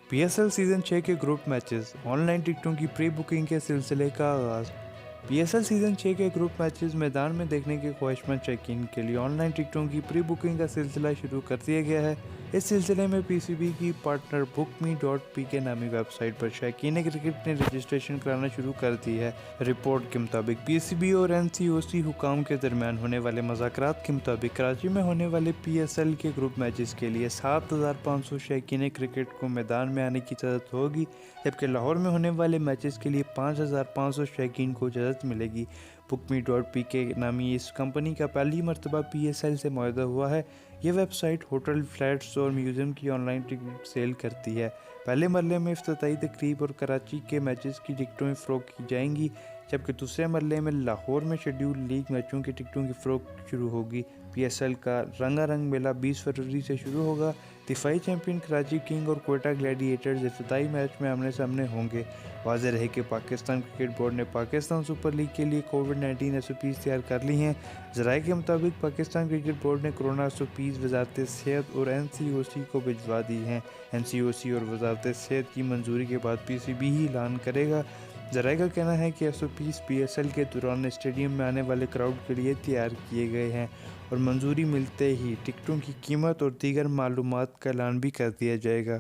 پی S L season 6 کے group matches, on line ٹکٹوں کی پری بکنگ کے سلسلے کا آغاز۔ پی ایس ایل سیزن 6 کے گروپ میچز میدان میں دیکھنے کے خواہش مند شائقین کے لیے آن لائن ٹکٹوں کی پری بکنگ کا سلسلہ شروع کر دیا گیا ہے۔ اس سلسلے میں پی سی بی کی پارٹنر بک می ڈاٹ پی کے نامی ویب سائٹ پر شائقین کرکٹ نے رجسٹریشن کرانا شروع کر دی ہے۔ رپورٹ کے مطابق پی سی بی اور این سی او سی حکام کے درمیان ہونے والے مذاکرات کے مطابق کراچی میں ہونے والے پی ایس ایل کے گروپ میچز کے لیے 7,500 شائقین کرکٹ کو میدان میں آنے کی اجازت ہوگی، جبکہ لاہور میں ہونے والے میچز کے لیے 5,500 شائقین کو اجازت ملے گی۔ بک می ڈاٹ پی کے نامی اس کمپنی کا پہلی مرتبہ پی ایس ایل سے معاہدہ ہوا ہے۔ یہ ویب سائٹ ہوٹل، فلیٹس اور میوزیم کی آن لائن ٹکٹ سیل کرتی ہے۔ پہلے مرحلے میں افتتاحی تقریب اور کراچی کے میچز کی ٹکٹیں فروخت کی جائیں گی، جبکہ دوسرے مرحلے میں لاہور میں شیڈول لیگ میچوں کی ٹکٹوں کی فروخت شروع ہوگی۔ پی ایس ایل کا رنگا رنگ میلہ 20 فروری سے شروع ہوگا۔ دفاعی چیمپئن کراچی کنگ اور کوئٹہ گلیڈی ایٹرز افتتاحی میچ میں آمنے سامنے ہوں گے۔ واضح رہے کہ پاکستان کرکٹ بورڈ نے پاکستان سپر لیگ کے لیے کووڈ-19 ایس او پیز تیار کر لی ہیں۔ ذرائع کے مطابق پاکستان کرکٹ بورڈ نے کورونا ایس او پیز وزارت صحت اور این سی او سی کو بھجوا دی ہیں۔ این سی او سی اور وزارت صحت کی منظوری کے بعد پی سی بی ہی اعلان کرے گا۔ ذرائع کا کہنا ہے کہ S O Ps P S L کے دوران اسٹیڈیم میں آنے والے کراؤڈ کے لیے تیار کیے گئے ہیں اور منظوری ملتے ہی ٹکٹوں کی قیمت اور دیگر معلومات کا اعلان بھی کر دیا جائے گا۔